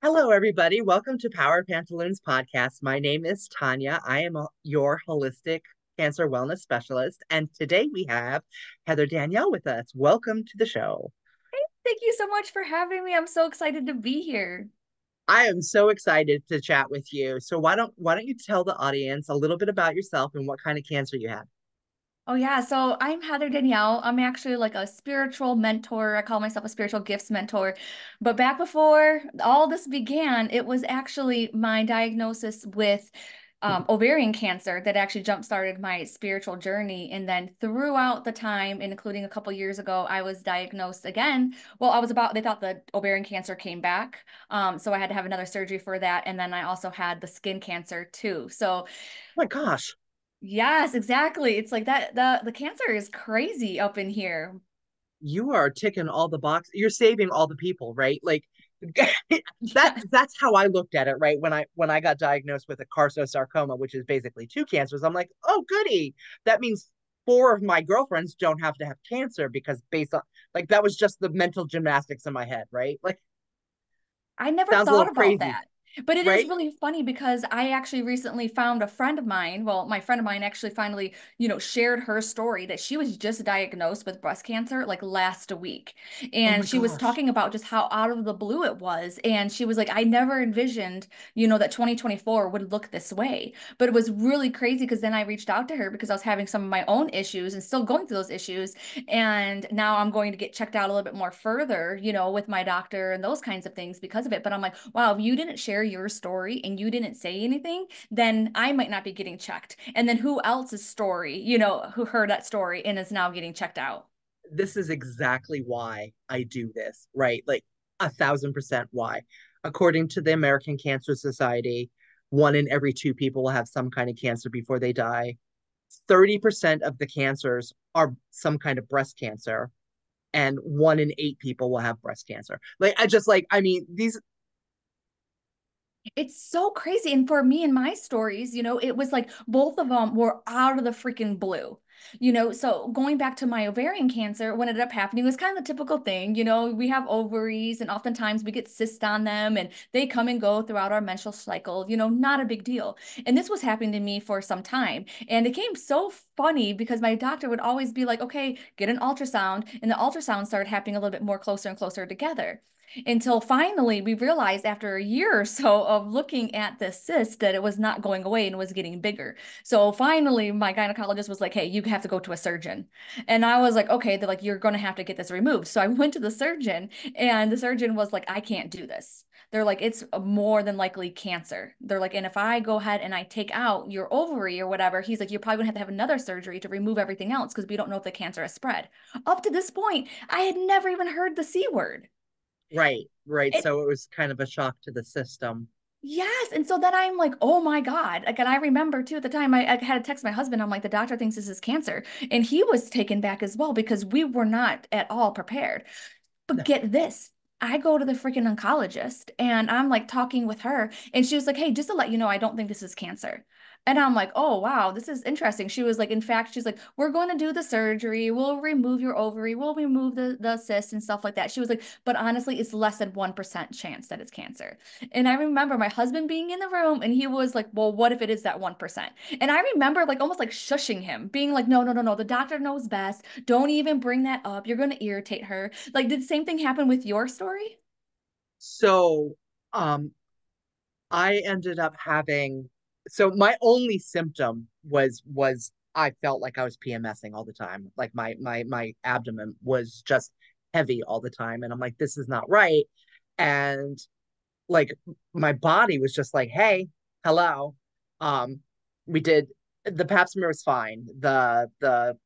Hello, everybody. Welcome to Power Pantaloons podcast. My name is Tonya. I am your holistic cancer wellness specialist. And today we have Heather Danielle with us. Welcome to the show. Thank you so much for having me. I'm so excited to be here. I am so excited to chat with you. So why don't you tell the audience a little bit about yourself and what kind of cancer you had? Oh yeah, so I'm Heather Danielle. I'm actually like a spiritual mentor. I call myself a spiritual gifts mentor. But back before all this began, it was actually my diagnosis with ovarian cancer that actually jump-started my spiritual journey. And then throughout the time, and including a couple years ago, I was diagnosed again. Well, they thought the ovarian cancer came back. So I had to have another surgery for that. And then I also had the skin cancer too. So Oh my gosh, yes, exactly. It's like that the cancer is crazy up in here. you are ticking all the boxes. You're saving all the people, right? Like that's how I looked at it, right? When I got diagnosed with a carcinosarcoma, which is basically two cancers, I'm like, oh goody. That means four of my girlfriends don't have to have cancer because based on like that was just the mental gymnastics in my head, right? Like I never sounds a little thought about crazy, that. But it is right? really funny because I actually recently found a friend of mine. Well, my friend of mine actually finally, shared her story that she was just diagnosed with breast cancer like last week. Oh And my she was gosh. talking about just how out of the blue it was. And she was like, I never envisioned, that 2024 would look this way. But it was really crazy because then I reached out to her because I was having some of my own issues and still going through those issues. And now I'm going to get checked out a little bit more further, with my doctor and those kinds of things because of it. But I'm like, wow, if you didn't share your story and you didn't say anything, then I might not be getting checked. And then who else's story, who heard that story and is now getting checked out? This is exactly why I do this, right? Like 1,000% why. According to the American Cancer Society, one in every two people will have some kind of cancer before they die. 30% of the cancers are some kind of breast cancer, and one in eight people will have breast cancer. I mean, these, It's so crazy. And for me and my stories, it was like both of them were out of the freaking blue. So going back to my ovarian cancer, what ended up happening was kind of the typical thing. We have ovaries and oftentimes we get cysts on them and they come and go throughout our menstrual cycle, not a big deal. And this was happening to me for some time. And it came so funny because my doctor would always be like, okay, get an ultrasound. And the ultrasound started happening a little bit more closer and closer together until finally we realized after a year or so of looking at this cyst that it was not going away and was getting bigger. So finally, my gynecologist was like, hey, you have to go to a surgeon. And I was like, okay, they're like, you're going to have to get this removed. So I went to the surgeon, and the surgeon was like, I can't do this. They're like, it's more than likely cancer. They're like, and if I go ahead and I take out your ovary or whatever, he's like, you're probably gonna have another surgery to remove everything else because we don't know if the cancer has spread. Up to this point, I had never even heard the C word. right, right. It, So it was kind of a shock to the system. yes. And so then I'm like, oh my God. Like, and I remember too at the time I had to text my husband. I'm like, the doctor thinks this is cancer. And he was taken back as well because we were not at all prepared. But No. get this. I go to the freaking oncologist and I'm like talking with her, and she was like, hey, just to let you know, I don't think this is cancer. And I'm like, oh, wow, this is interesting. She was like, in fact, she's like, we're going to do the surgery. We'll remove your ovary. We'll remove the cyst and stuff like that. She was like, but honestly, it's less than 1% chance that it's cancer. And I remember my husband being in the room and he was like, well, what if it is that 1%? And I remember like almost like shushing him, being like, no, no, no, no, the doctor knows best. Don't even bring that up. You're going to irritate her. Like, did the same thing happen with your story? So, um, I ended up having so my only symptom was I felt like I was PMSing all the time. Like my abdomen was just heavy all the time. And I'm like, this is not right. And like my body was just like, hey, hello. Um, we did the pap smear was fine. The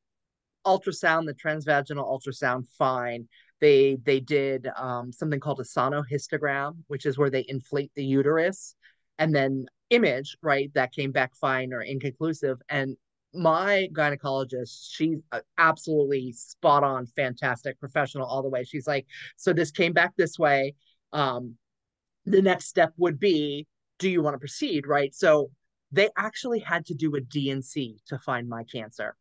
ultrasound, the transvaginal ultrasound, fine. They did something called a sonohistogram, which is where they inflate the uterus, and then image, right? That came back fine or inconclusive. And my gynecologist, she's absolutely spot on, fantastic, professional all the way. She's like, so this came back this way. Um, the next step would be, do you want to proceed, right? So they actually had to do a DNC to find my cancer.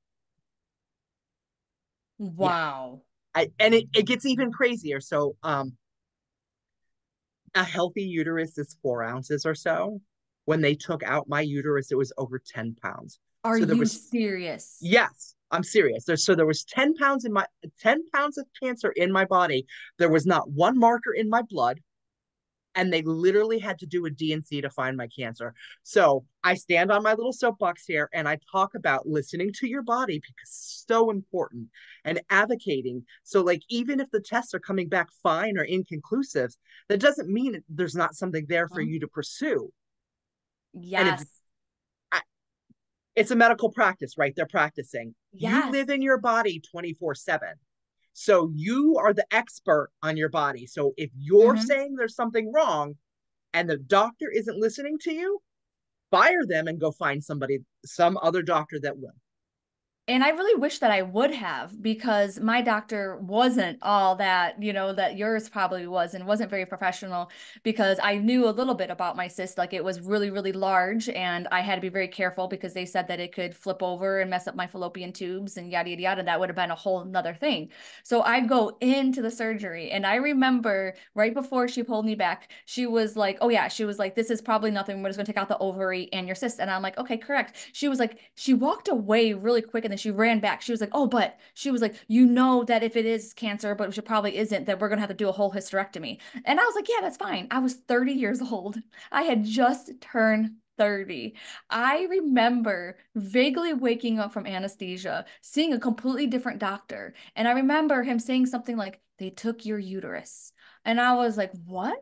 Yeah. Wow. And it gets even crazier. So a healthy uterus is 4 ounces or so. When they took out my uterus, it was over 10 pounds. Are So there you was, serious? yes, I'm serious. So there was 10 pounds in my 10 pounds of cancer in my body. There was not one marker in my blood, and they literally had to do a DNC to find my cancer. So I stand on my little soapbox here and I talk about listening to your body because it's so important, and advocating. So, like, even if the tests are coming back fine or inconclusive, that doesn't mean there's not something there for Huh? you to pursue. And if Yes. it's a medical practice, right? They're practicing. You Yes. live in your body 24/7. So you are the expert on your body. So if you're Hmm. saying there's something wrong and the doctor isn't listening to you, fire them and go find somebody, some other doctor that will. And I really wish that I would have because my doctor wasn't all that, that yours probably was and wasn't very professional because I knew a little bit about my cyst. Like it was really, really large and I had to be very careful because they said that it could flip over and mess up my fallopian tubes and yada, yada, yada. That would have been a whole nother thing. So I go into the surgery and I remember right before she pulled me back, she was like, oh yeah, she was like, this is probably nothing. We're just going to take out the ovary and your cyst. And I'm like, okay, correct. She was like, she walked away really quick and then she ran back. She was like, oh, but she was like, you know that if it is cancer, but it probably isn't, that we're gonna have to do a whole hysterectomy. And I was like, yeah, that's fine. I was 30 years old. I had just turned 30. I remember vaguely waking up from anesthesia, seeing a completely different doctor. And I remember him saying something like, they took your uterus. And I was like, what?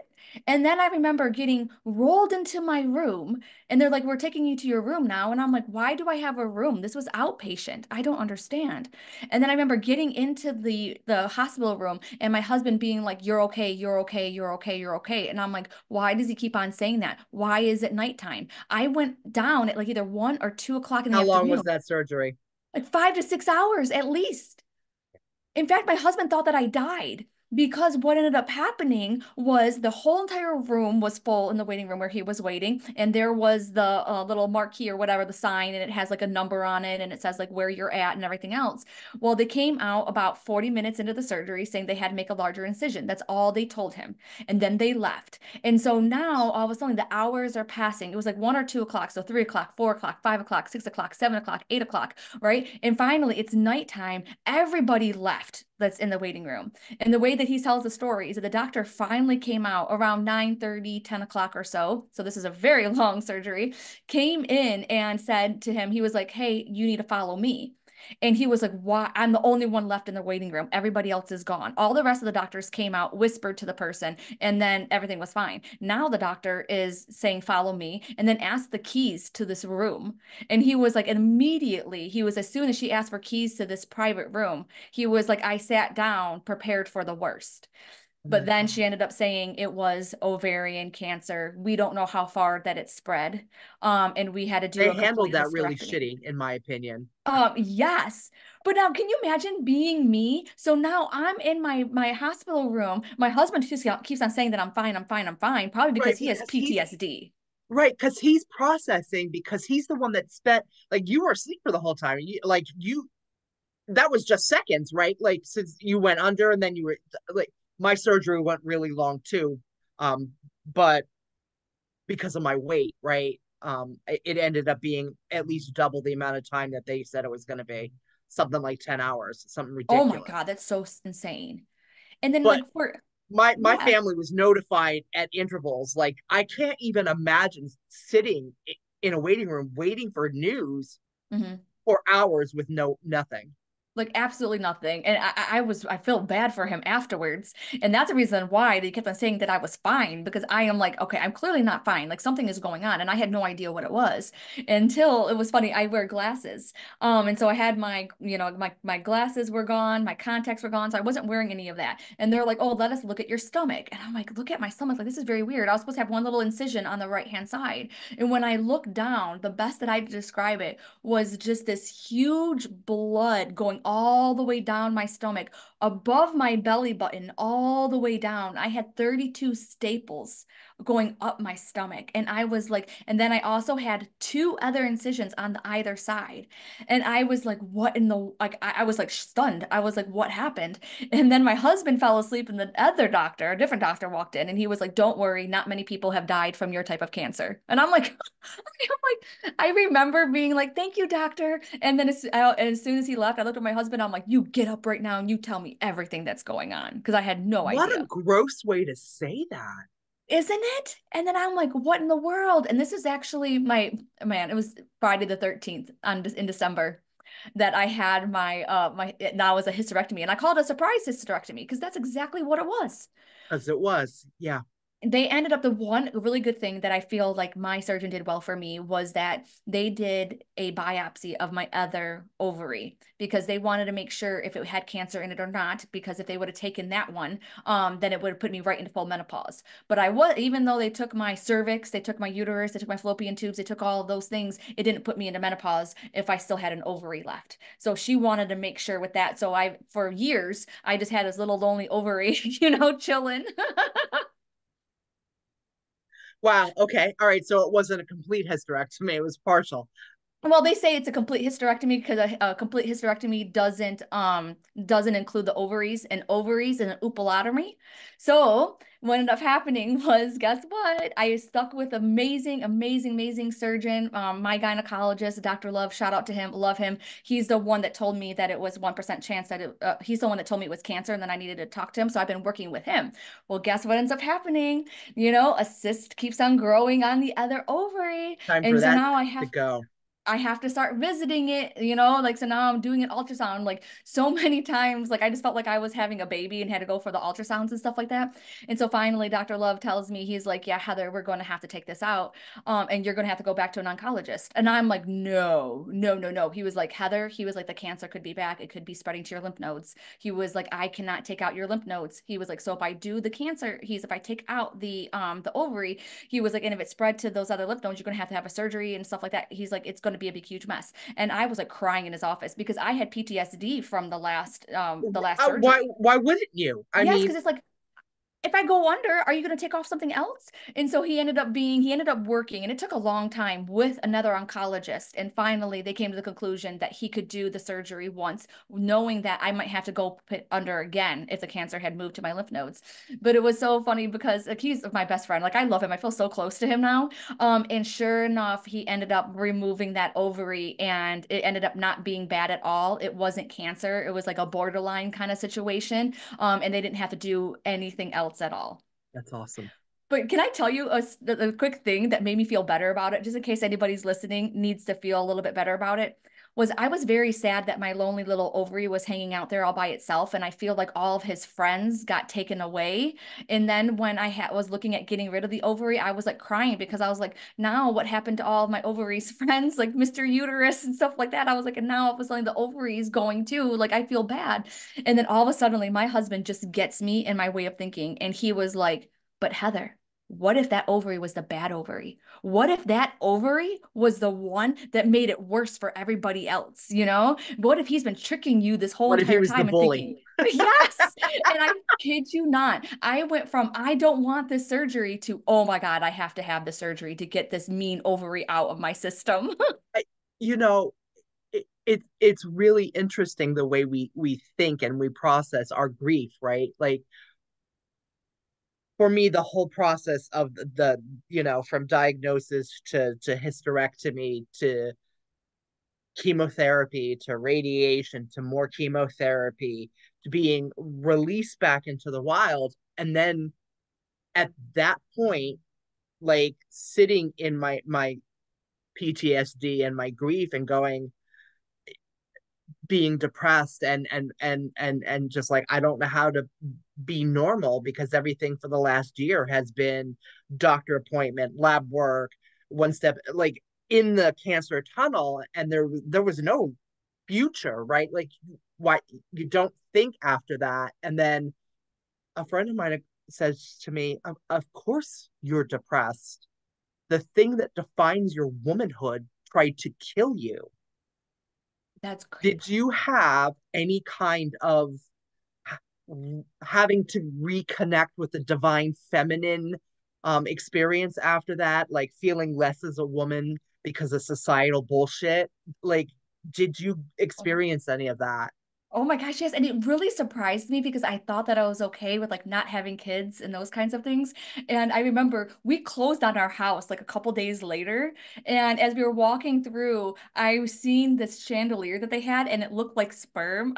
And then I remember getting rolled into my room and they're like, we're taking you to your room now. And I'm like, why do I have a room? This was outpatient. I don't understand. And then I remember getting into the hospital room and my husband being like, you're okay, you're okay, you're okay, you're okay. And I'm like, why does he keep on saying that? Why is it nighttime? I went down at like either 1 or 2 o'clock in the How long was afternoon, that surgery? like 5 to 6 hours at least. In fact, my husband thought that I died because what ended up happening was the whole entire room was full in the waiting room where he was waiting. And there was the little marquee or whatever, the sign, and it has like a number on it and it says like where you're at and everything else. Well, they came out about 40 minutes into the surgery saying they had to make a larger incision. That's all they told him. And then they left. And so now all of a sudden the hours are passing. It was like 1 or 2 o'clock. So 3 o'clock, 4 o'clock, 5 o'clock, 6 o'clock, 7 o'clock, 8 o'clock, right? And finally it's nighttime. Everybody left that's in the waiting room. And the way that he tells the story is that the doctor finally came out around 9:30, 10 o'clock or so. So this is a very long surgery. Came in and said to him, he was like, hey, you need to follow me. And he was like, why? I'm the only one left in the waiting room. Everybody else is gone. All the rest of the doctors came out, whispered to the person, and then everything was fine. Now the doctor is saying, follow me, and then asked the keys to this room. And he was like, immediately, he was, as soon as she asked for keys to this private room, he was like, I sat down prepared for the worst. Oh But my then God. she ended up saying it was ovarian cancer. We don't know how far that it spread. And we had to do They a handled complete that really hysterectomy. shitty, in my opinion. Yes. But now can you imagine being me? So now I'm in my hospital room. My husband just keeps on saying that I'm fine, I'm fine, I'm fine, probably Right, because he has because he's PTSD. right, because he's processing, because he's the one that spent, like, you were asleep for the whole time. You that was just seconds, right? Like, since you went under and then you were like, my surgery went really long too. But because of my weight, right? It ended up being at least double the amount of time that they said it was going to be, something like 10 hours, something Oh my ridiculous. God, that's so insane. And then But like for my yeah. family was notified at intervals. Like, I can't even imagine sitting in a waiting room waiting for news Mhm. for hours with nothing. Like absolutely nothing. And I feel bad for him afterwards. And that's the reason why they kept on saying that I was fine because I am like, okay, I'm clearly not fine. Like something is going on. And I had no idea what it was until it was funny. I wear glasses. And so I had my glasses were gone, my contacts were gone. So I wasn't wearing any of that. And they're like, oh, let us look at your stomach. And I'm like, look at my stomach. Like this is very weird. I was supposed to have one little incision on the right hand side. And when I look down, the best that I describe it was just this huge blood going all the way down my stomach, above my belly button all the way down. I had 32 staples going up my stomach. And I was like, and then I also had two other incisions on the either side. And I was like, what in the, like, I was like stunned. I was like, what happened? And then my husband fell asleep, and the other doctor, a different doctor, walked in, and he was like, don't worry, not many people have died from your type of cancer. And I'm like, I'm like, I remember being like, thank you, doctor. And then as soon as he left, I looked at my husband. I'm like, you get up right now and you tell me everything that's going on. Because I had no What a idea. gross way to say that. Isn't it? And then I'm like, what in the world? And this is actually my man, it was Friday the 13th in December that I had my now as a hysterectomy. And I called it a surprise hysterectomy because that's exactly what it was. As it was. Yeah. They ended up, the one really good thing that I feel like my surgeon did well for me was that they did a biopsy of my other ovary because they wanted to make sure if it had cancer in it or not, because if they would have taken that one, then it would have put me right into full menopause. But I was, even though they took my cervix, they took my uterus, they took my fallopian tubes, they took all of those things, it didn't put me into menopause if I still had an ovary left. So she wanted to make sure with that. So for years, I just had this little lonely ovary, chilling. Wow. Okay. All right. So it wasn't a complete hysterectomy. It was partial. Well, they say it's a complete hysterectomy because a complete hysterectomy doesn't include the ovaries, and ovaries and an ovulotomy. So what ended up happening was, guess what? I stuck with amazing, amazing, amazing surgeon, my gynecologist, Dr. Love. Shout out to him, love him. He's the one that told me that it was 1% chance that he's the one that told me it was cancer, and then I needed to talk to him. So I've been working with him. Well, guess what ends up happening? A cyst keeps on growing on the other ovary, Time for and so that now to go. I have to start visiting it, like, so now I'm doing an ultrasound like so many times. Like I just felt like I was having a baby and had to go for the ultrasounds and stuff like that. And so finally, Dr. Love tells me, he's like, yeah, Heather, we're going to have to take this out. And you're going to have to go back to an oncologist. And I'm like, no, no, no, no. He was like, Heather, he was like, the cancer could be back. It could be spreading to your lymph nodes. He was like, I cannot take out your lymph nodes. He was like, so if I do the cancer, if I take out the ovary, he was like, and if it spread to those other lymph nodes, you're going to have a surgery and stuff like that. He's like, it's going to be a big, huge mess. And I was like crying in his office because I had PTSD from the last Why? surgery. Why wouldn't you? I Yes, mean, because it's like, if I go under, are you going to take off something else? And so he ended up working, and it took a long time with another oncologist. And finally, they came to the conclusion that he could do the surgery once, knowing that I might have to go put under again if the cancer had moved to my lymph nodes. But it was so funny because like, he's my best friend. Like I love him. I feel so close to him now. And sure enough, he ended up removing that ovary, and it ended up not being bad at all. It wasn't cancer. It was like a borderline kind of situation, and they didn't have to do anything else at all. that's awesome. But can I tell you a quick thing that made me feel better about it, just in case anybody's listening needs to feel a little bit better about it? Was I was very sad that my lonely little ovary was hanging out there all by itself, and I feel like all of his friends got taken away. And then when was looking at getting rid of the ovary, I was like crying because I was like, now what happened to all of my ovaries friends, like Mr. Uterus and stuff like that? I was like, and now all of a sudden the ovaries going too. Like I feel bad. And then all of a sudden, my husband just gets me in my way of thinking, and he was like, but Heather, what if that ovary was the bad ovary? What if that ovary was the one that made it worse for everybody else? What if he's been tricking you this whole What if he entire was the time and bully? thinking, yes. And I kid you not, I went from, I don't want this surgery to, oh my God, I have to have the surgery to get this mean ovary out of my system. I, you know, it's really interesting the way we think and we process our grief, right? Like for me, the whole process of from diagnosis to hysterectomy to chemotherapy to radiation to more chemotherapy to being released back into the wild, and then at that point, like sitting in my PTSD and my grief and going, being depressed and just like I don't know how to be normal because everything for the last year has been doctor appointment, lab work, one step like in the cancer tunnel, and there was no future, right? Like why you don't think after that. And then a friend of mine says to me, of course you're depressed. The thing that defines your womanhood tried to kill you. That's crazy. Did you have any kind of having to reconnect with the divine feminine experience after that, like feeling less as a woman because of societal bullshit. Like, did you experience any of that? Oh my gosh, yes. And it really surprised me because I thought that I was okay with like not having kids and those kinds of things. And I remember we closed on our house like a couple days later. And as we were walking through, I was seeing this chandelier that they had and it looked like sperm.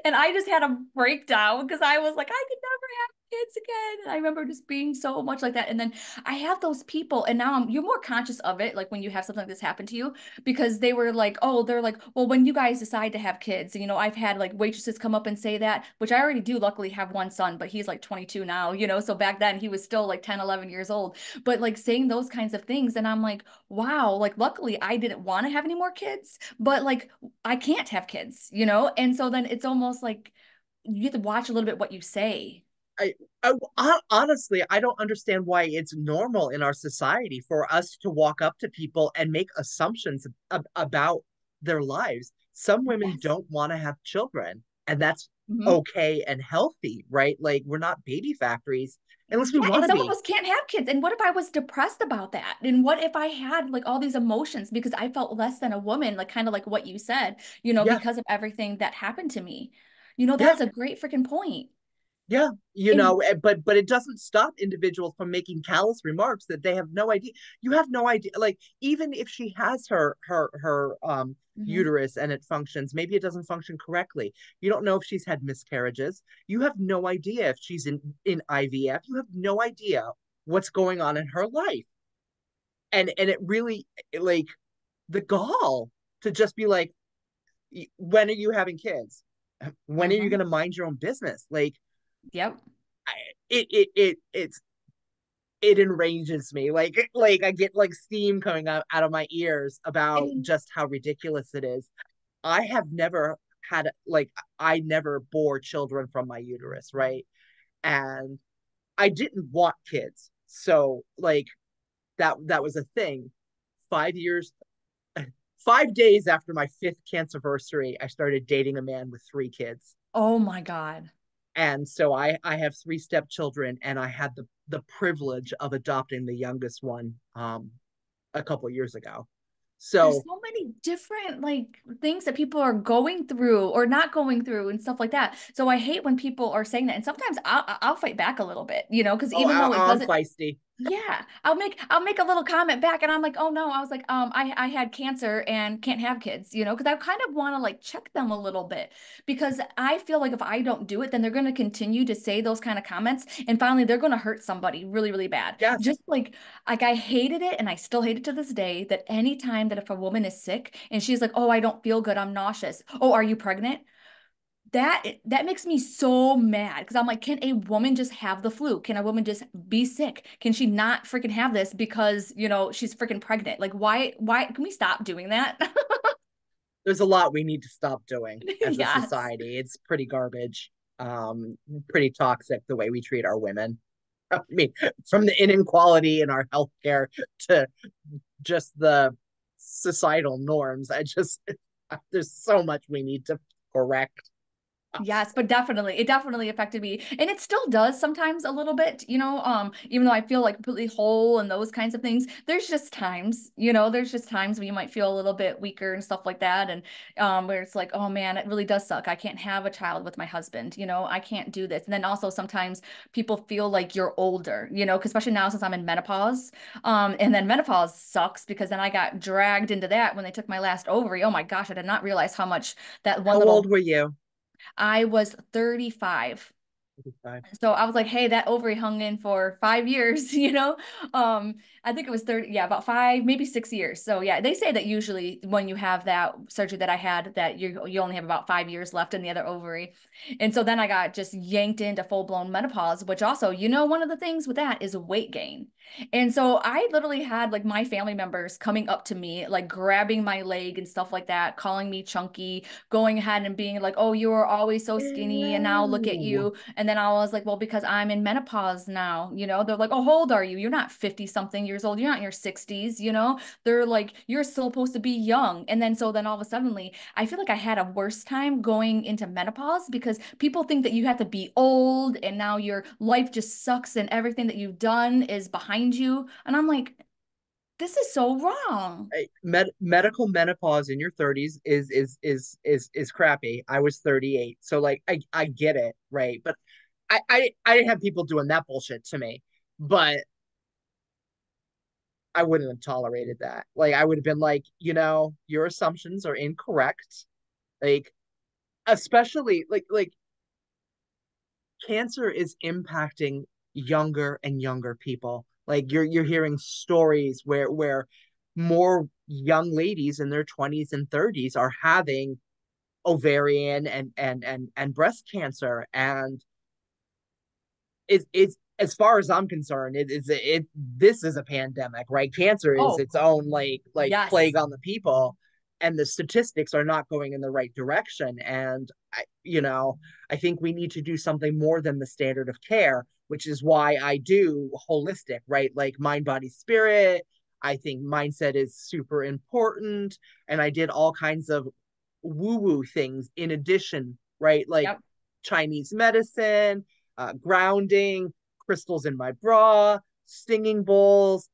And I just had a breakdown because I was like, I could never have kids again. And I remember just being so much like that. And then I have those people, and now you're more conscious of it, like when you have something like this happen to you because they were like, oh, they're like, well, when you guys decide to have kids, I've had like waitresses come up and say that, which I already do luckily have one son, but he's like 22 now, so back then he was still like 10, 11 years old, but like saying those kinds of things. And I'm like, wow, like luckily I didn't want to have any more kids, but like I can't have kids. And so then it's almost like you have to watch a little bit what you say. I, honestly, I don't understand why it's normal in our society for us to walk up to people and make assumptions about their lives. Some women Yes. don't want to have children, and that's Mhm. okay and healthy, right? Like, we're not baby factories unless we Yeah, want and to some of be. us can't have kids. And what if I was depressed about that? And what if I had like all these emotions because I felt less than a woman, like kind of like what you said, Yeah, because of everything that happened to me. yeah. That's a great freaking point. Yeah, And but it doesn't stop individuals from making callous remarks that they have no idea. You have no idea. Like, even if she has her Mhm. uterus and it functions, maybe it doesn't function correctly. You don't know if she's had miscarriages. You have no idea if she's in IVF. You have no idea what's going on in her life. And it really, like, the gall to just be like, when are you having kids? When are you going Mhm. to mind your own business? Like, Yep. it's it enrages me. Like I get like steam coming out of my ears about And just how ridiculous it is. I have never had like I never bore children from my uterus, right? And I didn't want kids. So like that was a thing. 5 years 5 days after my fifth cancerversary, I started dating a man with 3 kids. oh my God. And so I have three stepchildren, and I had the privilege of adopting the youngest one a couple years ago. There's So so many different like things that people are going through or not going through and stuff like that. So I hate when people are saying that. And sometimes I'll fight back a little bit, because oh, even though it I'm doesn't. feisty. Yeah, I'll make a little comment back and I'm like, "Oh no." I was like, I had cancer and can't have kids, because I kind of want to like check them a little bit because I feel like if I don't do it, then they're going to continue to say those kind of comments and finally they're going to hurt somebody really, really bad. Yes, Just like I hated it and I still hate it to this day that any time that if a woman is sick and she's like, "Oh, I don't feel good. I'm nauseous." "Oh, are you pregnant?" That makes me so mad because I'm like, can a woman just have the flu? Can a woman just be sick? Can she not freaking have this because, she's freaking pregnant? Like, why can we stop doing that? there's a lot we need to stop doing as a Yes. society. It's pretty garbage. Pretty toxic the way we treat our women. I mean, from the inequality in our healthcare to just the societal norms. I just there's so much we need to correct. Yes, but definitely, it definitely affected me, and it still does sometimes a little bit, even though I feel like completely whole and those kinds of things. There's just times when you might feel a little bit weaker and stuff like that, and where it's like, oh man, it really does suck. I can't have a child with my husband, I can't do this. And then also sometimes people feel like you're older, 'cause especially now since I'm in menopause, and then menopause sucks because then I got dragged into that when they took my last ovary. Oh my gosh, I did not realize how much that one How old little. were you? I was 35. So I was like, hey, that ovary hung in for 5 years, I think it was 30, yeah, about 5, maybe 6 years. So yeah, they say that usually when you have that surgery that I had, that you only have about 5 years left in the other ovary. And so then I got just yanked into full-blown menopause, which also, one of the things with that is weight gain. And so I literally had like my family members coming up to me, like grabbing my leg and stuff like that, calling me chunky, going ahead and being like, oh, you were always so skinny and now look at Ew. you. And then I was like, well, because I'm in menopause now, you know, they're like, oh, how old are you? You're not 50 something years old. You're not in your 60s, you know, they're like, you're still supposed to be young. And then so then all of a suddenly, I feel like I had a worse time going into menopause because people think that you have to be old and now your life just sucks and everything that you've done is behind you. And I'm like, this is so wrong. Medical menopause in your 30s is crappy. I was 38. So like I get it, right? But I didn't have people doing that bullshit to me. But I wouldn't have tolerated that. Like I would have been like, your assumptions are incorrect. Like especially like cancer is impacting younger and younger people. Like you're hearing stories where more young ladies in their 20s and 30s are having ovarian and breast cancer, and it's as far as I'm concerned, it this is a pandemic, right? Cancer is Oh, its own like plague yes. on the people, and the statistics are not going in the right direction. And I think we need to do something more than the standard of care, which is why I do holistic, right? Like mind, body, spirit. I think mindset is super important, and I did all kinds of woo woo things in addition, right? Like Yep. Chinese medicine, grounding, crystals in my bra, stinging bowls,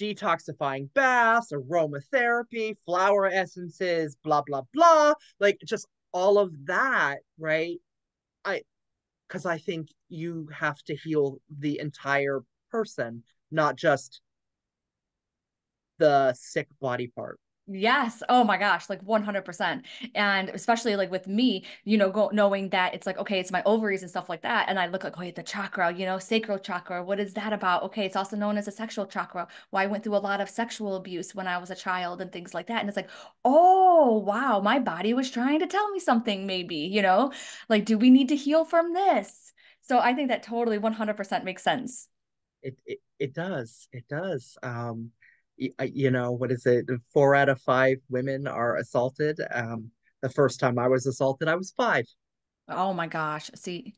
detoxifying baths, aromatherapy, flower essences, blah, blah, blah. Like just all of that, right? I, because I think you have to heal the entire person, not just the sick body part. Yes. Oh my gosh, like 100%. And especially like with me, knowing that it's like, okay, it's my ovaries and stuff like that. And I look like, wait, the chakra, sacral chakra, what is that about? Okay, it's also known as a sexual chakra. Well, I went through a lot of sexual abuse when I was a child and things like that. And it's like, oh, wow, my body was trying to tell me something, maybe, like, do we need to heal from this? So I think that totally 100% makes sense. It does. It does. What is it? 4 out of 5 women are assaulted. The first time I was assaulted, I was 5. Oh my gosh. See,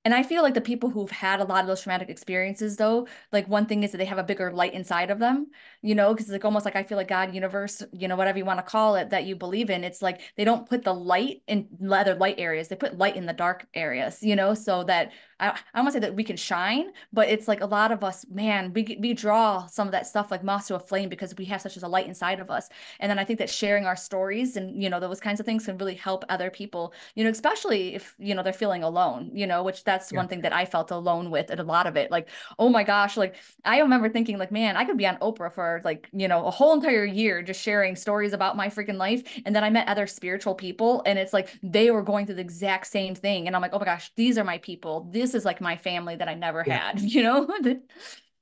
and I feel like the people who've had a lot of those traumatic experiences, though, like one thing is that they have a bigger light inside of them, because it's like almost like I feel like God, universe, whatever you want to call it, that you believe in. It's like they don't put the light in other light areas. They put light in the dark areas, so that I don't want to say that we can shine, but it's like a lot of us, man, we draw some of that stuff like moth to a flame because we have such as a light inside of us. And then I think that sharing our stories and, those kinds of things can really help other people, especially if, they're feeling alone, which that's Yeah. one thing that I felt alone with and a lot of it. Like, oh my gosh, like I remember thinking like, man, I could be on Oprah for like, a whole entire year just sharing stories about my freaking life. And then I met other spiritual people and it's like they were going through the exact same thing. And I'm like, oh my gosh, these are my people. This is like my family that I never Yeah. had,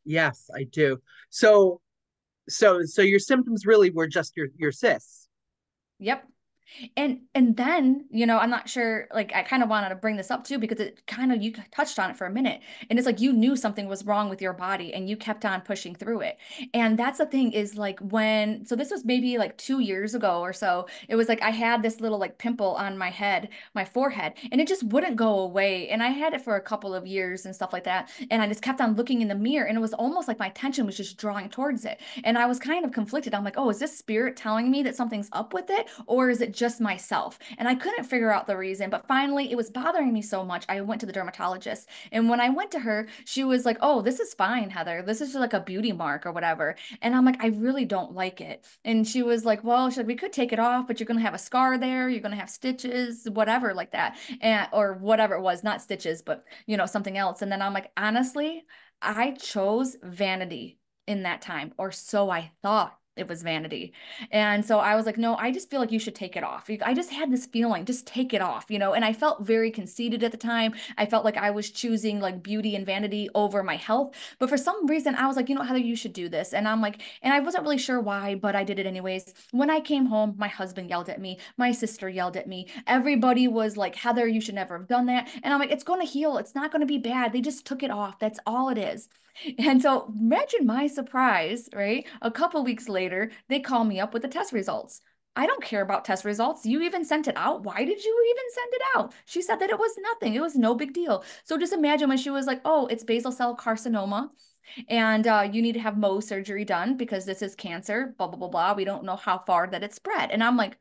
Yes, I do. So so your symptoms really were just your cysts. Yep. And then, I'm not sure, like I kind of wanted to bring this up too because it kind of you touched on it for a minute. And it's like you knew something was wrong with your body and you kept on pushing through it. And that's the thing is like so this was maybe like 2 years ago or so, it was like I had this little like pimple on my head, my forehead, and it just wouldn't go away. And I had it for a couple of years and stuff like that. And I just kept on looking in the mirror and it was almost like my attention was just drawing towards it. And I was kind of conflicted. I'm like, oh, is this spirit telling me that something's up with it? Or is it just myself? And I couldn't figure out the reason. But finally, it was bothering me so much. I went to the dermatologist. And when I went to her, she was like, oh, this is fine, Heather. This is just like a beauty mark or whatever. And I'm like, I really don't like it. And she was like, well, she said, we could take it off, but you're going to have a scar there. You're going to have stitches, whatever, like that. Or whatever it was, not stitches, but, something else. And then I'm like, honestly, I chose vanity in that time, or so I thought it was vanity. And so I was like, no, I just feel like you should take it off. I just had this feeling, just take it off, and I felt very conceited at the time. I felt like I was choosing like beauty and vanity over my health. But for some reason, I was like, Heather, you should do this. And I'm like, and I wasn't really sure why, but I did it anyways. When I came home, my husband yelled at me, my sister yelled at me. Everybody was like, Heather, you should never have done that. And I'm like, it's going to heal. It's not going to be bad. They just took it off. That's all it is. And so imagine my surprise, right? A couple weeks later, they call me up with the test results. I don't care about test results. You even sent it out. Why did you even send it out? She said that it was nothing. It was no big deal. So just imagine when she was like, oh, it's basal cell carcinoma and you need to have Mohs surgery done because this is cancer, blah, blah, blah, blah. We don't know how far that it's spread. And I'm like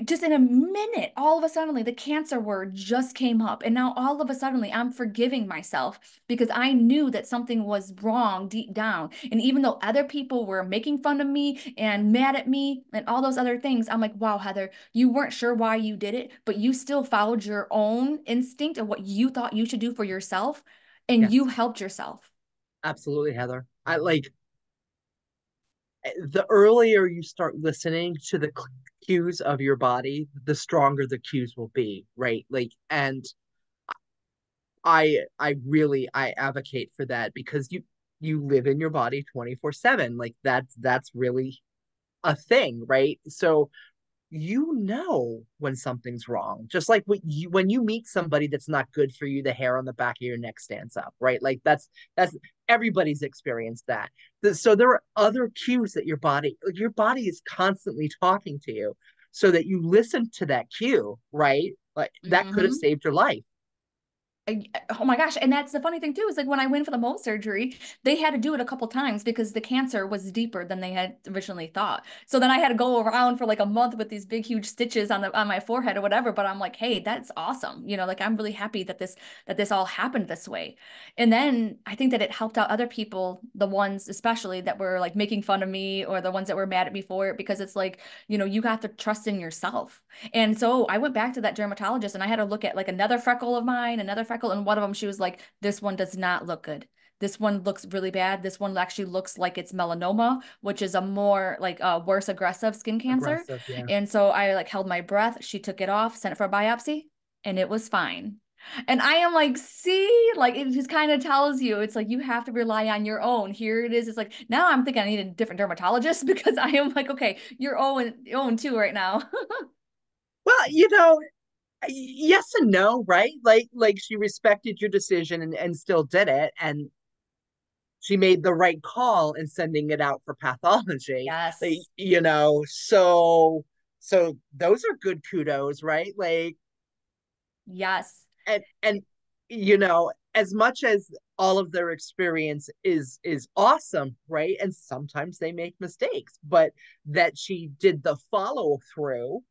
just in a minute, all of a sudden, the cancer word just came up. And now all of a sudden, I'm forgiving myself because I knew that something was wrong deep down. And even though other people were making fun of me and mad at me and all those other things, I'm like, wow, Heather, you weren't sure why you did it, but you still followed your own instinct of what you thought you should do for yourself. And you Yes, helped yourself. absolutely, Heather. I like the earlier you start listening to the cues of your body, the stronger the cues will be, right? Like, and I really I advocate for that because you live in your body 24/7. Like that's really a thing, right? So you know when something's wrong. Just like when you meet somebody that's not good for you, the hair on the back of your neck stands up, right? Like that's everybody's experienced that. So there are other cues that your body is constantly talking to you, so that you listen to that cue, right? Like that could have Hmm. saved your life. Oh my gosh. And that's the funny thing too, is like when I went for the mole surgery, they had to do it a couple times because the cancer was deeper than they had originally thought. So then I had to go around for like a month with these big, huge stitches on my forehead or whatever. But I'm like, hey, that's awesome. Like I'm really happy that this all happened this way. And then I think that it helped out other people, the ones especially that were like making fun of me or the ones that were mad at me for it, because it's like, you got to trust in yourself. And so I went back to that dermatologist and I had to look at like another freckle of mine, another freckle, and one of them, she was like, this one does not look good. This one looks really bad. This one actually looks like it's melanoma, which is a more like worse aggressive skin cancer. Aggressive, yeah. And so I like held my breath. She took it off, sent it for a biopsy, and it was fine. And I am like, see, like it just kind of tells you, it's like you have to rely on your own. Here it is. It's like now I'm thinking I need a different dermatologist because I am like, okay, you're own too right now. Well, yes and no, right? Like she respected your decision and still did it, and she made the right call in sending it out for pathology. Like, Yes. so those are good kudos, right? Like, Yes. and as much as all of their experience is awesome, right? And sometimes they make mistakes, but that she did the follow through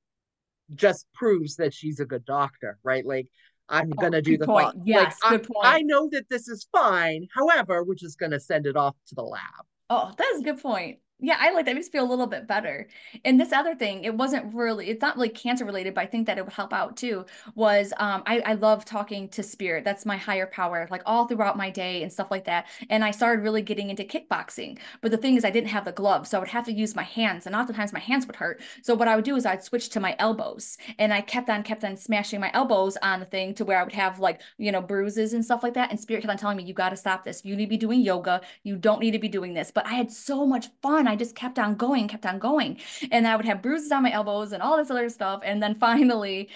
just proves that she's a good doctor, right? Like I'm Oh, gonna do good the follow. point. Like Yes, good I point. know that this is fine. However, we're just gonna send it off to the lab. Oh, that's a good point. Yeah, I like that. Makes me feel a little bit better. And this other thing, it's not really cancer related, but I think that it would help out too, was I love talking to spirit. That's my higher power, like all throughout my day and stuff like that. And I started really getting into kickboxing. But the thing is I didn't have the gloves, so I would have to use my hands, and oftentimes my hands would hurt. So what I would do is I'd switch to my elbows. And I kept on smashing my elbows on the thing to where I would have like, bruises and stuff like that. And spirit kept on telling me, you got to stop this. You need to be doing yoga. You don't need to be doing this. But I had so much fun. I just kept on going, kept on going. And I would have bruises on my elbows and all this other stuff. And then finally,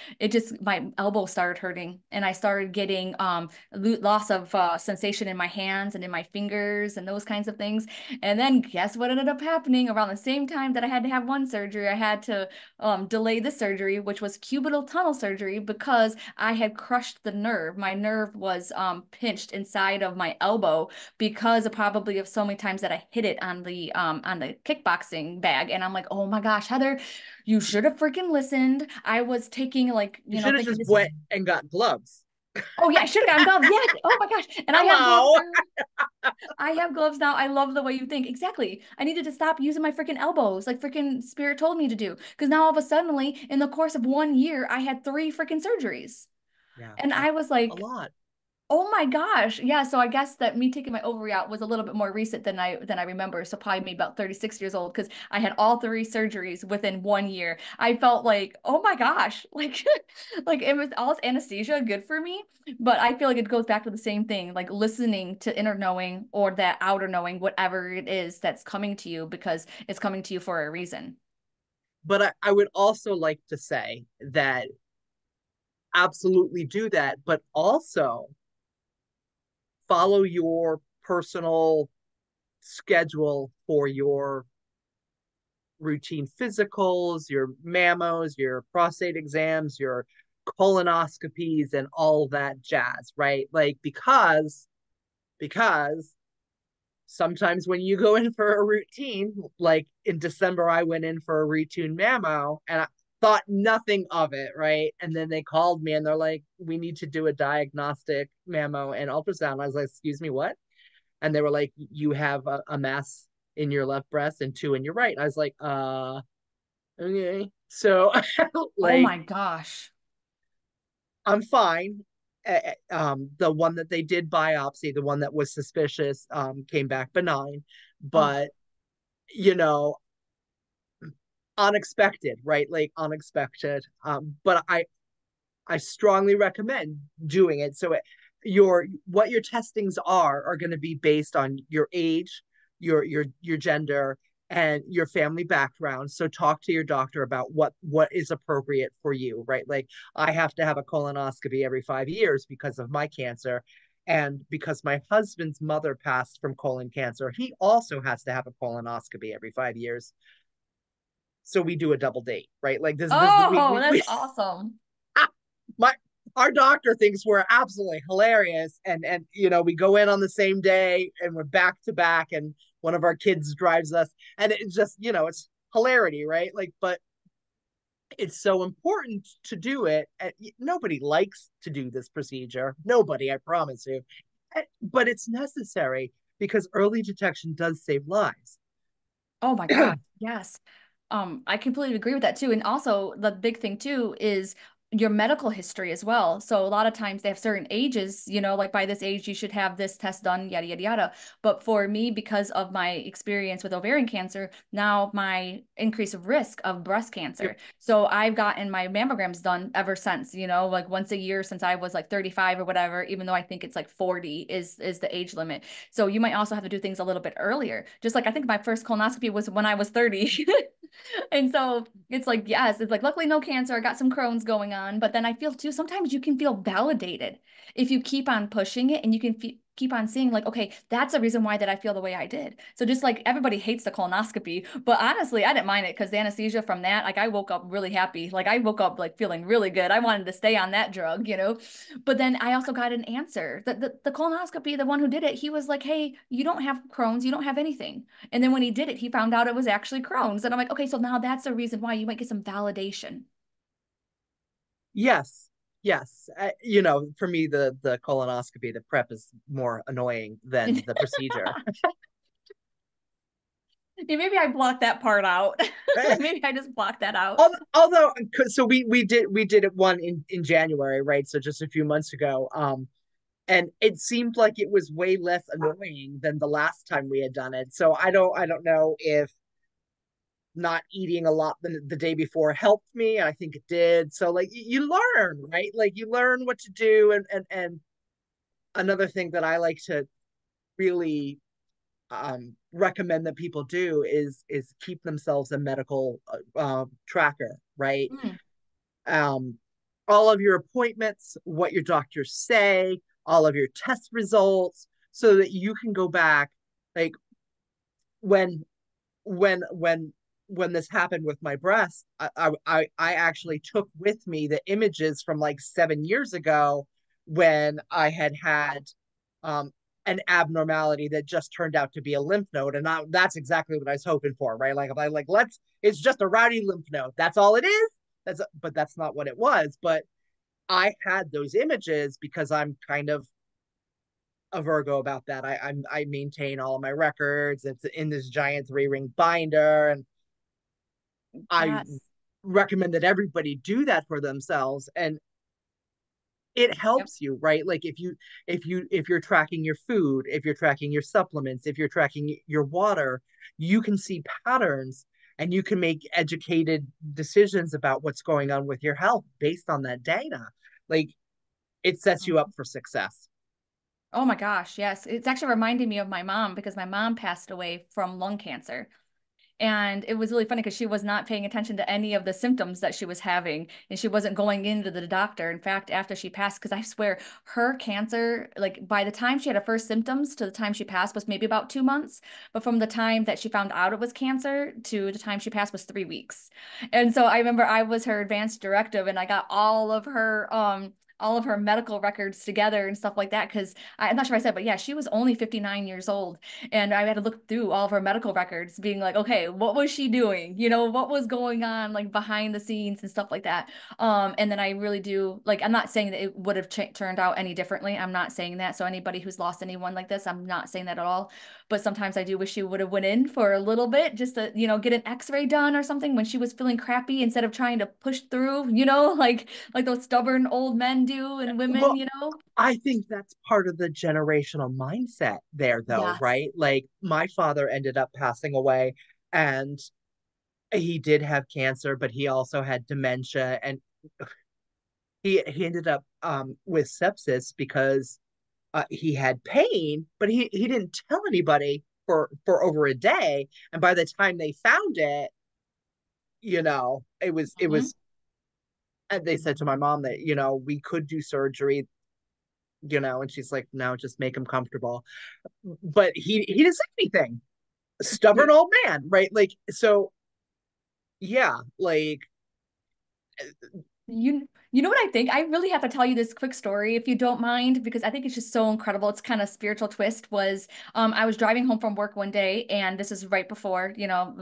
my elbow started hurting. And I started getting loss of sensation in my hands and in my fingers and those kinds of things. And then guess what ended up happening around the same time that I had to have one surgery? I had to delay the surgery, which was cubital tunnel surgery, because I had crushed the nerve. My nerve was pinched inside of my elbow because of probably of so many times that I hit it on the kickboxing bag. And I'm like, oh my gosh, Heather, you should have freaking listened. I was taking like, You should have thinking just this is went and got gloves. oh yeah, I should have gotten gloves. Yeah. Oh my gosh. And I have gloves Hello. now. I have gloves now. I love the way you think. Exactly. I needed to stop using my freaking elbows like freaking Spirit told me to do. Because now all of a suddenly, in the course of 1 year, I had three freaking surgeries. Yeah, And that's I was a like, lot. oh my gosh. Yeah, so I guess that me taking my ovary out was a little bit more recent than I remember. So probably me about 36 years old because I had all three surgeries within 1 year. I felt like, oh my gosh, like like it was all anesthesia good for me, but I feel like it goes back to the same thing, like listening to inner knowing or that outer knowing, whatever it is that's coming to you because it's coming to you for a reason. But I would also like to say that absolutely do that, but also follow your personal schedule for your routine physicals, your mammos, your prostate exams, your colonoscopies, and all that jazz, right? Like because sometimes when you go in for a routine, like in December, I went in for a routine mammo and I thought nothing of it, right? And then they called me and they're like, we need to do a diagnostic mammo and ultrasound. I was like, excuse me, what? And they were like, you have a mass in your left breast and two in your right. I was like, okay. So, Oh like, my gosh. I'm fine. The one that they did biopsy, the one that was suspicious, came back benign. Oh, But you know, unexpected, right? Like unexpected. But I strongly recommend doing it. So your what your testings are going to be based on your age, your gender, and your family background. So talk to your doctor about what is appropriate for you, right? Like I have to have a colonoscopy every 5 years because of my cancer. And because my husband's mother passed from colon cancer, he also has to have a colonoscopy every 5 years. So we do a double date, right? Like this oh, we that's awesome. my our doctor thinks we're absolutely hilarious, and we go in on the same day and we're back to back, and one of our kids drives us, and it's just it's hilarity, right? Like, but it's so important to do it. And nobody likes to do this procedure, nobody, I promise you, but it's necessary because early detection does save lives. Oh my God. Yes. I completely agree with that too. And also the big thing too is your medical history as well. So a lot of times they have certain ages, like by this age you should have this test done, yada yada yada. But for me, because of my experience with ovarian cancer, now my increase of risk of breast Yep. cancer. So I've gotten my mammograms done ever since, like once a year since I was like 35 or whatever, even though I think it's like 40 is the age limit. So you might also have to do things a little bit earlier. Just like I think my first colonoscopy was when I was 30. And so it's like, yes, it's like, luckily no cancer. I got some Crohn's going on. But then I feel too, sometimes you can feel validated if you keep on pushing it and you can keep on seeing, like, okay, that's the reason why that I feel the way I did. So just like everybody hates the colonoscopy, but honestly, I didn't mind it because the anesthesia from that, like, I woke up really happy. Like, I woke up like feeling really good. I wanted to stay on that drug. But then I also got an answer. The colonoscopy, the one who did it, he was like, hey, you don't have Crohn's, you don't have anything. And then when he did it, he found out it was actually Crohn's. And I'm like, okay, so now that's the reason why you might get some validation. Yes, yes. For me, the colonoscopy, the prep is more annoying than the procedure. Yeah, maybe I blocked that part out. Maybe I just blocked that out. Although, so we did it one in January, right? So just a few months ago. And it seemed like it was way less annoying than the last time we had done it. So I don't know if not eating a lot the day before helped me, and I think it did. So like you learn, right? Like you learn what to do, and another thing that I like to really recommend that people do is keep themselves a medical tracker, right? Mm, Um, all of your appointments, what your doctors say, all of your test results, so that you can go back, like when when when when this happened with my breast, I actually took with me the images from like 7 years ago when I had um, an abnormality that just turned out to be a lymph node, and that's exactly what I was hoping for, right? Like I'm like, it's just a rowdy lymph node. That's all it is. But that's not what it was. But I had those images because I'm kind of a Virgo about that. I maintain all of my records. It's in this giant 3 ring binder, and I yes. recommend that everybody do that for themselves. And it Yep. helps you, right? Like if you're tracking your food, if you're tracking your supplements, if you're tracking your water, you can see patterns and you can make educated decisions about what's going on with your health based on that data. Like it sets you up Mhm. for success. Oh my gosh, yes. It's actually reminding me of my mom because my mom passed away from lung cancer. And it was really funny because she was not paying attention to any of the symptoms that she was having, and she wasn't going into the doctor. In fact, after she passed, because I swear her cancer, like by the time she had her first symptoms to the time she passed was maybe about 2 months. But from the time that she found out it was cancer to the time she passed was 3 weeks. And so I remember I was her advanced directive and I got all of her medical records together and stuff like that because I'm not sure if I said, but yeah, she was only 59 years old. And I had to look through all of her medical records, being like, okay, what was she doing? You know, what was going on like behind the scenes and stuff like that. And then I really do like, I'm not saying that it would have turned out any differently. I'm not saying that. So anybody who's lost anyone like this, I'm not saying that at all. But sometimes I do wish she would have went in for a little bit just to, get an x-ray done or something when she was feeling crappy instead of trying to push through, like those stubborn old men do and women, Well, I think that's part of the generational mindset there, though, Yes. right? Like my father ended up passing away, and he did have cancer, but he also had dementia, and he ended up with sepsis because he had pain, but he didn't tell anybody for over a day, and by the time they found it, it was. Mhm. And they said to my mom that we could do surgery, and she's like, no, just make him comfortable. But he didn't say anything. Stubborn old man, right? Like, so yeah, like You know what I think? I really have to tell you this quick story if you don't mind, because I think it's just so incredible. It's kind of spiritual twist was I was driving home from work one day, and this is right before,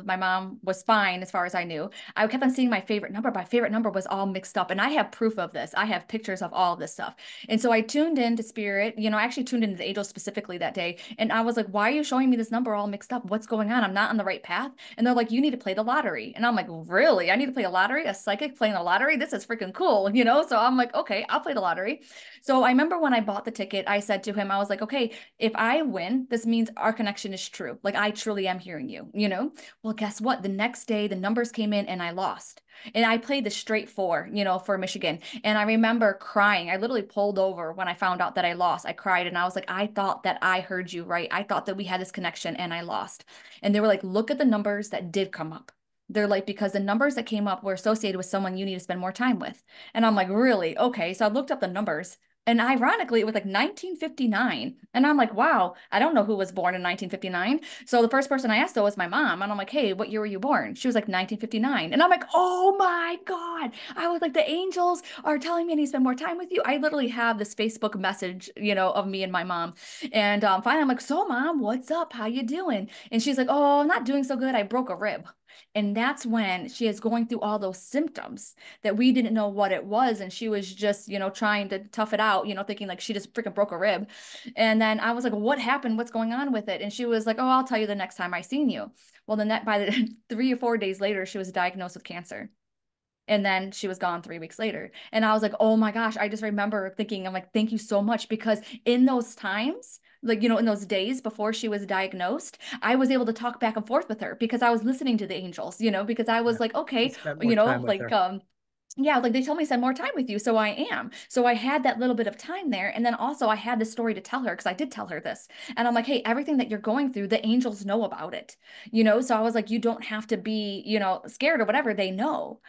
my mom was fine as far as I knew. I kept on seeing my favorite number. My favorite number was all mixed up, and I have proof of this. I have pictures of all of this stuff. And so I tuned into spirit, I actually tuned into the angels specifically that day, and I was like, why are you showing me this number all mixed up? What's going on? I'm not on the right path. And they're like, you need to play the lottery. And I'm like, really? I need to play a lottery? A psychic playing the lottery? This is freaking cool, you know? So I'm like, okay, I'll play the lottery. So I remember when I bought the ticket, I said to him, I was like, okay, if I win, this means our connection is true. Like I truly am hearing you, you know? Well, guess what? The next day, the numbers came in and I lost. And I played the straight four, for Michigan. And I remember crying. I literally pulled over when I found out that I lost. I cried and I was like, I thought that I heard you right. I thought that we had this connection and I lost. And they were like, look at the numbers that did come up. They're like, because the numbers that came up were associated with someone you need to spend more time with. And I'm like, really? Okay. So I looked up the numbers. And ironically, it was like 1959. And I'm like, wow, I don't know who was born in 1959. So the first person I asked though was my mom. And I'm like, hey, what year were you born? She was like 1959. And I'm like, oh my God. I was like, the angels are telling me I need to spend more time with you. I literally have this Facebook message, of me and my mom. And finally, I'm like, so mom, what's up? How you doing? And she's like, oh, I'm not doing so good. I broke a rib. And that's when she is going through all those symptoms that we didn't know what it was. And she was just, trying to tough it out, thinking like she just freaking broke a rib. And then I was like, what happened? What's going on with it? And she was like, oh, I'll tell you the next time I seen you. Well, by the 3 or 4 days later, she was diagnosed with cancer. And then she was gone 3 weeks later. And I was like, oh my gosh, I just remember thinking, I'm like, thank you so much. Because in those times, like, in those days before she was diagnosed, I was able to talk back and forth with her because I was listening to the angels, because I yeah, was like, you okay, spent more time with like, her. yeah, like they told me to spend more time with you. So I am. So I had that little bit of time there. And then also I had this story to tell her because I did tell her this. And I'm like, hey, everything that you're going through, the angels know about it, So I was like, you don't have to be, scared or whatever. They know.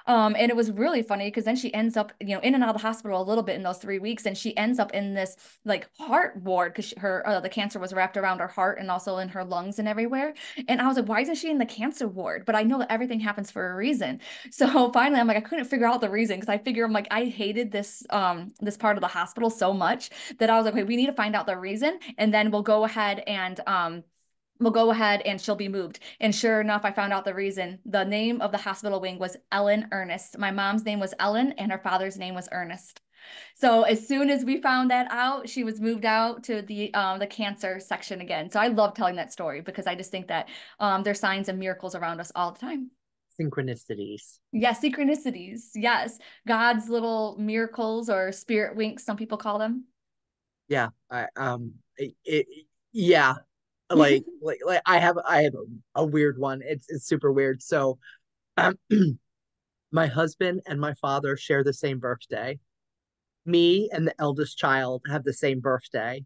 And it was really funny because then she ends up, in and out of the hospital a little bit in those 3 weeks, and she ends up in this like heart ward because her the cancer was wrapped around her heart and also in her lungs and everywhere. And I was like, why isn't she in the cancer ward? But I know that everything happens for a reason. So finally, I'm like, I couldn't figure out the reason because I figure I'm like, I hated this part of the hospital so much that I was like, okay, we need to find out the reason, and then we'll go ahead and she'll be moved. And sure enough, I found out the reason. The name of the hospital wing was Ellen Ernest. My mom's name was Ellen and her father's name was Ernest. So as soon as we found that out, she was moved out to the cancer section again. So I love telling that story because I just think that there's signs and miracles around us all the time. Synchronicities. Yeah, synchronicities. Yes. God's little miracles or spirit winks, some people call them. Yeah, yeah, like I have a weird one. It's super weird. So, um, my husband and my father share the same birthday. Me and the eldest child have the same birthday,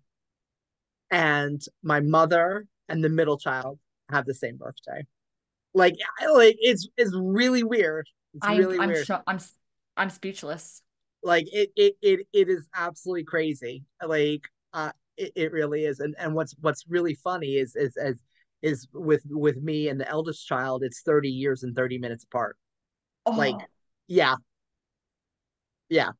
and my mother and the middle child have the same birthday. Like it's really weird. It's really I'm weird. sure I'm speechless. Like it is absolutely crazy. Like it really is. And what's really funny is with me and the eldest child, it's 30 years and 30 minutes apart. Like, Oh, yeah, yeah,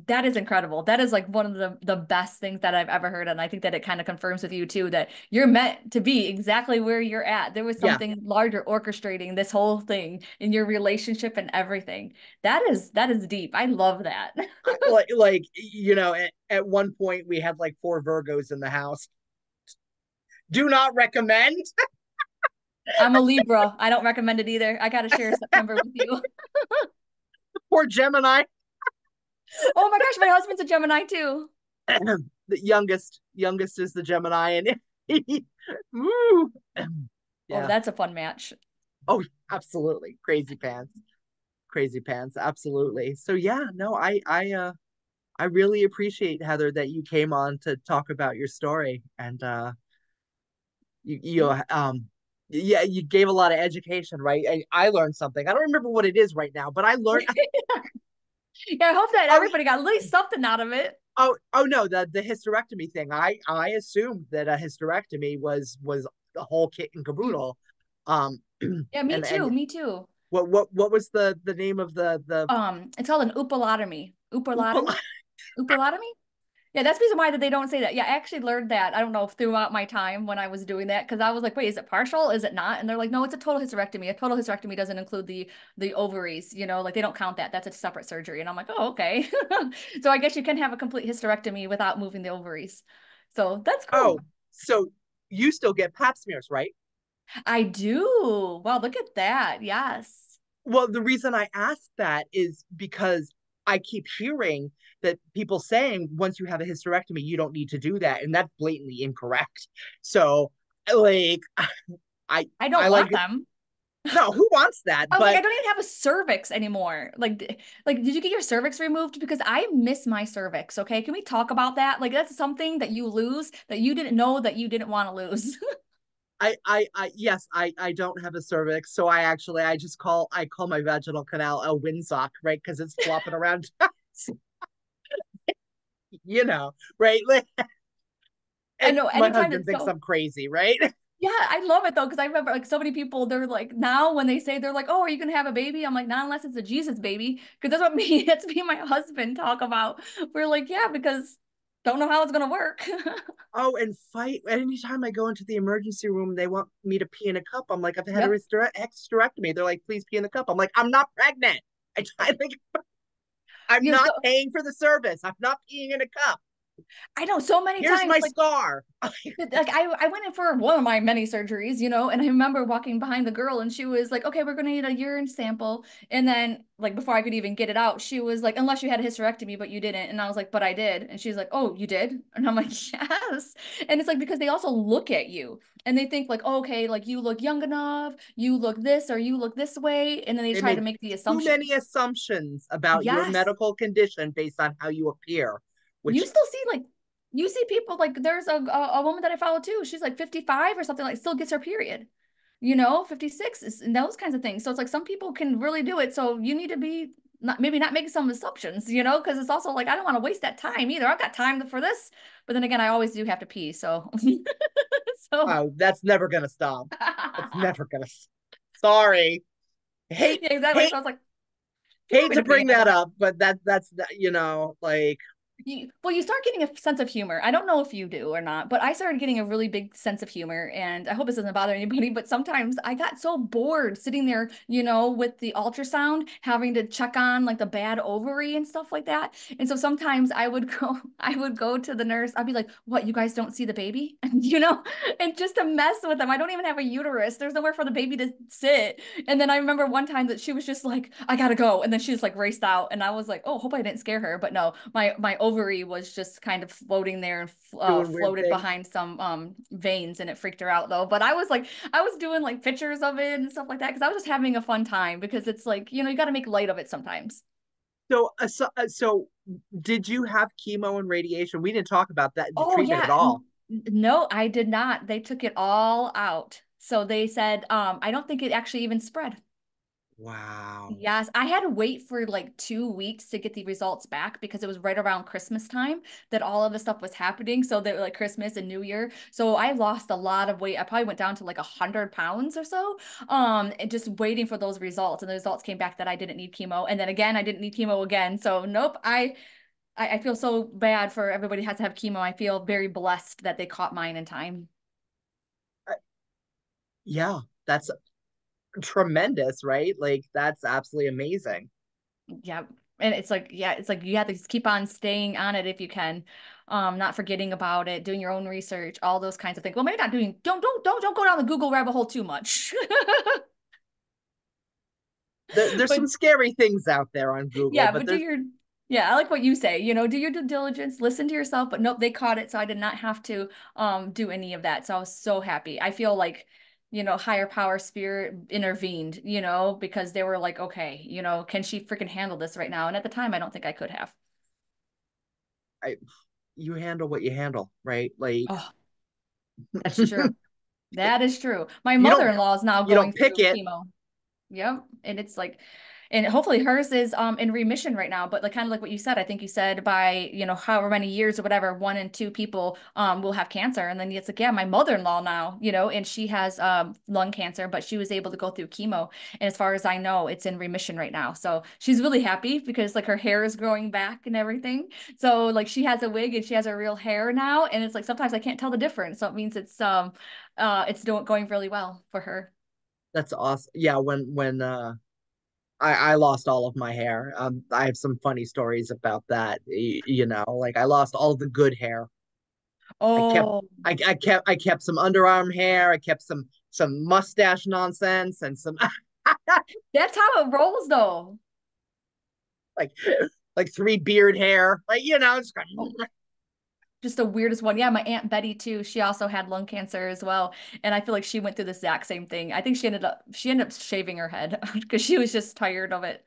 that is incredible. That is like one of the best things that I've ever heard. And I think that it kind of confirms with you too that you're meant to be exactly where you're at. There was yeah. something larger orchestrating this whole thing in your relationship and everything. That is deep. I love that. At one point we had like four Virgos in the house. Do not recommend. I'm a Libra. I don't recommend it either. I gotta share September with you. Poor Gemini. Oh my gosh, my husband's a Gemini too. The youngest is the Gemini, and woo. Oh, Yeah. that's a fun match. Oh, absolutely. Crazy pants. Crazy pants. Absolutely. So yeah, no, I really appreciate, Heather, that you came on to talk about your story. And you yeah, you gave a lot of education, right? I learned something. I don't remember what it is right now, but I learned. Yeah, I hope that Oh, everybody got at least something out of it. oh no, the hysterectomy thing. I assumed that a hysterectomy was the whole kit and caboodle. Yeah, me And too. Me too. what was the name of the It's called an upolotomy. oopala? Upolotomy? Upolotomy? Yeah, that's the reason why that they don't say that. Yeah, I actually learned that. I don't know throughout my time when I was doing that because I was like, wait, is it partial? Is it not? And they're like, no, it's a total hysterectomy. A total hysterectomy doesn't include the ovaries, like they don't count that. That's a separate surgery. And I'm like, oh, okay. So I guess you can have a complete hysterectomy without moving the ovaries. So that's Oh, cool. so you still get pap smears, right? I do. Wow, look at that. Yes. Well, the reason I ask that is because I keep hearing that people saying once you have a hysterectomy, you don't need to do that, and that's blatantly incorrect. So, like, I I I don't like want them. no, who wants that? I was like, I But don't even have a cervix anymore. Like, did you get your cervix removed? Because I miss my cervix. Okay, can we talk about that? Like, that's something that you lose that you didn't know that you didn't want to lose. I yes, I don't have a cervix, so I call my vaginal canal a windsock, right? Because it's flopping around, right? Like, I and know. my Anytime husband it's thinks so. I'm crazy, right? Yeah, I love it though because I remember like so many people. They're like now when they say they're like, "Oh, are you gonna have a baby?" I'm like, "Not unless it's a Jesus baby," because that's what me, that's me and my husband talk about. We're like, "Yeah," because don't know how it's gonna work. Oh, and fight. Anytime I go into the emergency room, they want me to pee in a cup. I'm like, I've had a Yep. hysterectomy. They're like, please pee in the cup. I'm like, I'm not pregnant. I think I'm You not so paying for the service. I'm not peeing in a cup. I know so many Here's times my like scar. like I went in for one of my many surgeries, and I remember walking behind the girl and she was like, "Okay, we're gonna need a urine sample." And then like before I could even get it out, she was like, "Unless you had a hysterectomy, but you didn't." And I was like, "But I did." And she's like, "Oh, you did?" And I'm like, "Yes." And it's like because they also look at you and they think like, oh, "Okay, like you look young enough, you look this or you look this way," and then they They try to make make the too many assumptions. assumptions about your Yes. medical condition based on how you appear, You which, still see like you see people like there's a woman that I follow too. She's like 55 or something like still gets her period. 56 and those kinds of things. So it's like some people can really do it. So you need to be not maybe not making some assumptions, because it's also like I don't want to waste that time either. I've got time for this, but then again, I always do have to pee. So so that's never gonna stop. That's never gonna. Sorry, hate yeah, exactly. hate So I was like, people are hate to gonna be bring mad at that me. up, but that's like, You start getting a sense of humor. I don't know if you do or not, but I started getting a really big sense of humor. And I hope this doesn't bother anybody, but sometimes I got so bored sitting there, with the ultrasound, having to check on like the bad ovary and stuff like that. And so sometimes I would go to the nurse. I'd be like, "What, you guys don't see the baby?" And just to mess with them. I don't even have a uterus. There's nowhere for the baby to sit. And then I remember one time that she was just like, "I gotta go." And then she just like raced out. And I was like, "Oh, hope I didn't scare her." But no, my ovary was just kind of floating there and doing weird floated things. behind some veins and it freaked her out though. But I was doing like pictures of it and stuff like that because I was just having a fun time because it's like, you got to make light of it sometimes. So did you have chemo and radiation? We didn't talk about that, the Oh treatment at yeah. all. No, I did not. They took it all out. So they said, I don't think it actually even spread. Wow. Yes, I had to wait for like 2 weeks to get the results back because it was right around Christmas time that all of the stuff was happening. So they were like Christmas and New Year. So I lost a lot of weight. I probably went down to like 100 pounds or so. And just waiting for those results. And the results came back that I didn't need chemo. And then again, I didn't need chemo again. So nope, I feel so bad for everybody who has to have chemo. I feel very blessed that they caught mine in time. I- yeah, that's tremendous, right? Like that's absolutely amazing. Yeah. And it's like, yeah, it's like you have to just keep on staying on it if you can. Not forgetting about it, doing your own research, all those kinds of things. Well, maybe not doing, don't go down the Google rabbit hole too much. There's But some scary things out there on Google, yeah, but but do there's your, yeah, I like what you say, do your due diligence, listen to yourself, but nope, they caught it. So I did not have to do any of that. So I was so happy. I feel like, higher power spirit intervened, because they were like, okay, can she freaking handle this right now? And at the time, I don't think I could have. I you handle what you handle, right? Like Oh, that's true. That is true. My you don't mother-in-law is now you going don't pick through it. chemo. Yep. And it's like, and hopefully hers is in remission right now. But like kind of like what you said, I think you said by, however many years or whatever, 1 and 2 people will have cancer. And then it's like, yeah, my mother-in-law now, and she has lung cancer, but she was able to go through chemo. And as far as I know, it's in remission right now. So she's really happy because like her hair is growing back and everything. So like she has a wig and she has her real hair now. And it's like sometimes I can't tell the difference. So it means it's going really well for her. That's awesome. Yeah, when I lost all of my hair. I have some funny stories about that. Like I lost all the good hair. I kept Oh, I kept some underarm hair. I kept some mustache nonsense and some that's how it rolls, though. like like three beard hair. Like it's Oh, just the weirdest one. Yeah, my Aunt Betty too. She also had lung cancer as well, and I feel like she went through the exact same thing. I think she ended up shaving her head because she was just tired of it.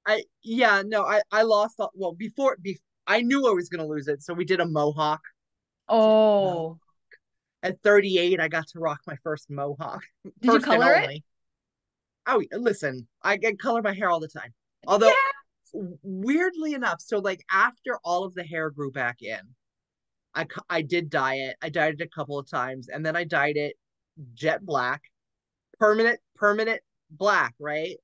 I yeah no I lost well I knew I was gonna lose it, so we did a mohawk. Oh, At 38, I got to rock my first mohawk, did you first and color it? only. Oh, listen, I get color my hair all the time. Although Yeah. weirdly enough, so like after all of the hair grew back in, I did dye it. I dyed it a couple of times, and then I dyed it jet black, permanent black, right?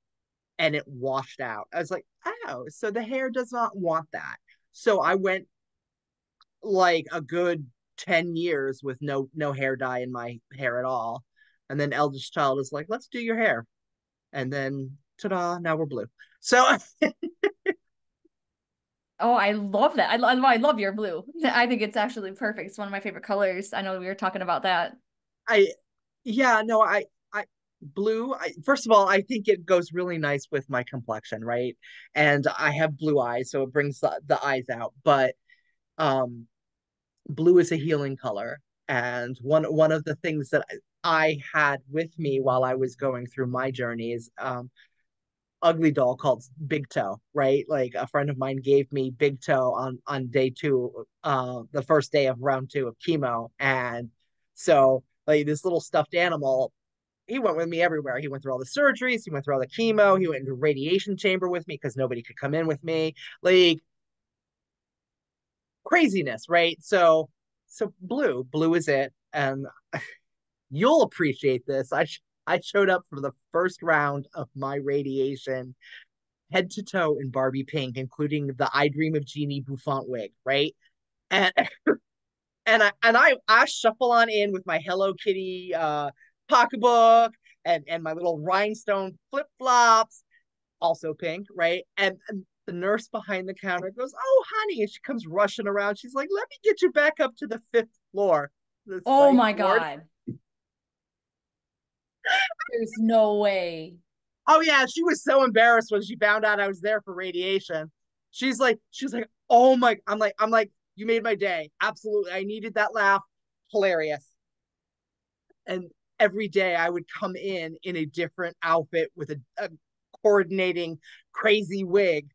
And it washed out. I was like, oh, so the hair does not want that. So I went like a good 10 years with no hair dye in my hair at all. And then eldest child is like, let's do your hair. And then ta-da, now we're blue. So Oh, I love that. I love your blue. I think it's actually perfect. It's one of my favorite colors. I know we were talking about that. I yeah, no, I blue, first of all, I think it goes really nice with my complexion, right? And I have blue eyes, so it brings the eyes out. But um blue is a healing color. And one of the things that I had with me while I was going through my journey is ugly doll called Big Toe, right? Like a friend of mine gave me Big Toe on day two, the first day of round two of chemo, and so like this little stuffed animal. He went with me everywhere. He went through all the surgeries. He went through all the chemo. He went into a radiation chamber with me because nobody could come in with me. Like craziness, right? So blue is it, and you'll appreciate this. I showed up for the first round of my radiation head to toe in Barbie pink, including the I Dream of Jeannie Bouffant wig, right? And I shuffle on in with my Hello Kitty pocketbook and my little rhinestone flip flops, also pink, right? And the nurse behind the counter goes, "Oh, honey," and she comes rushing around. She's like, "Let me get you back up to the fifth floor, the Oh psych my ward." God. There's no way. Oh yeah, she was so embarrassed when she found out I was there for radiation. She's like, oh my, I'm like, you made my day. Absolutely. I needed that laugh. Hilarious. And every day I would come in a different outfit with a coordinating crazy wig.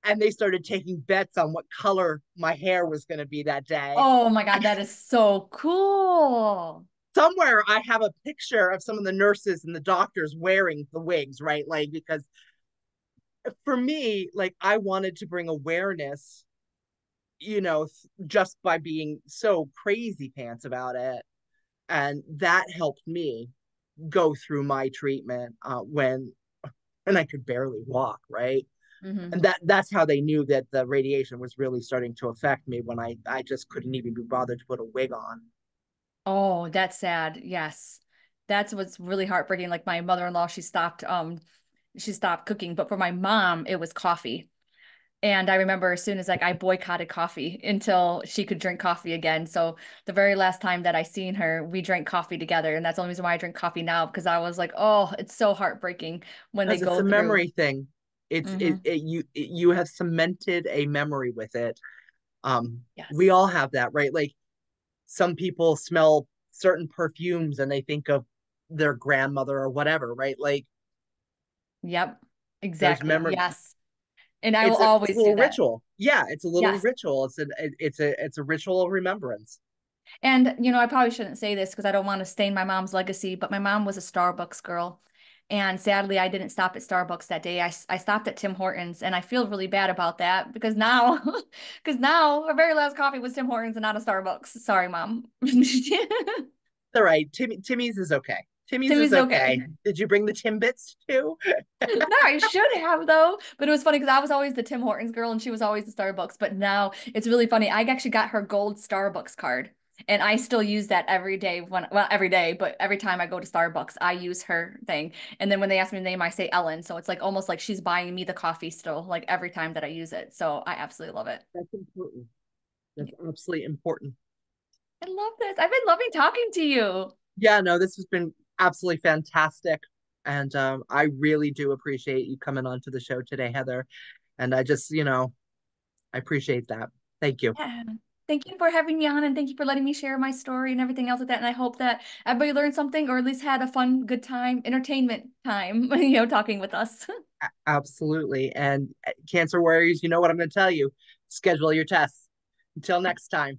And they started taking bets on what color my hair was going to be that day. Oh my God, that is so cool. somewhere I have a picture of some of the nurses and the doctors wearing the wigs, right? Like, because for me, like, I wanted to bring awareness, just by being so crazy pants about it. And that helped me go through my treatment when I could barely walk, right? Hmm. And that's how they knew that the radiation was really starting to affect me when I just couldn't even be bothered to put a wig on. Oh, that's sad. Yes. That's what's really heartbreaking. Like my mother-in-law, she stopped cooking, but for my mom, it was coffee. And I remember as soon as like I boycotted coffee until she could drink coffee again. So the very last time that I seen her, we drank coffee together. And that's the only reason why I drink coffee now, because I was like, oh, it's so heartbreaking when they Because it's go a through. memory thing. Hmm. You have cemented a memory with it. We Yes. all have that, right? Like, some people smell certain perfumes and they think of their grandmother or whatever, right? Like, Yep. there's Exactly. memory. Yes. And I will It's a always do little that. ritual. Yeah, it's a little Yes. ritual. It's a ritual of remembrance. And, I probably shouldn't say this because I don't want to stain my mom's legacy, but my mom was a Starbucks girl. And sadly, I didn't stop at Starbucks that day. I stopped at Tim Hortons, and I feel really bad about that because now, because now our very last coffee was Tim Hortons and not a Starbucks. Sorry, mom. All right, Timmy's is okay. Timmy's is Timmy's okay. okay. Did you bring the Timbits too? No, I should have though. But it was funny because I was always the Tim Hortons girl and she was always the Starbucks. But now it's really funny. I actually got her gold Starbucks card. And I still use that every day well, every day, but every time I go to Starbucks, I use her thing. And then when they ask me the name, I say Ellen. So it's like almost like she's buying me the coffee still, like every time that I use it. So I absolutely love it. That's important. That's Yeah. absolutely important. I love this. I've been loving talking to you. Yeah, no, this has been absolutely fantastic. And I really do appreciate you coming on to the show today, Heather. And I appreciate that. Thank you. Yeah. Thank you for having me on and thank you for letting me share my story and everything else like that. And I hope that everybody learned something or at least had a fun, good time, entertainment time, talking with us. Absolutely. And Cancer Warriors, you know what I'm going to tell you. Schedule your tests. Until next time.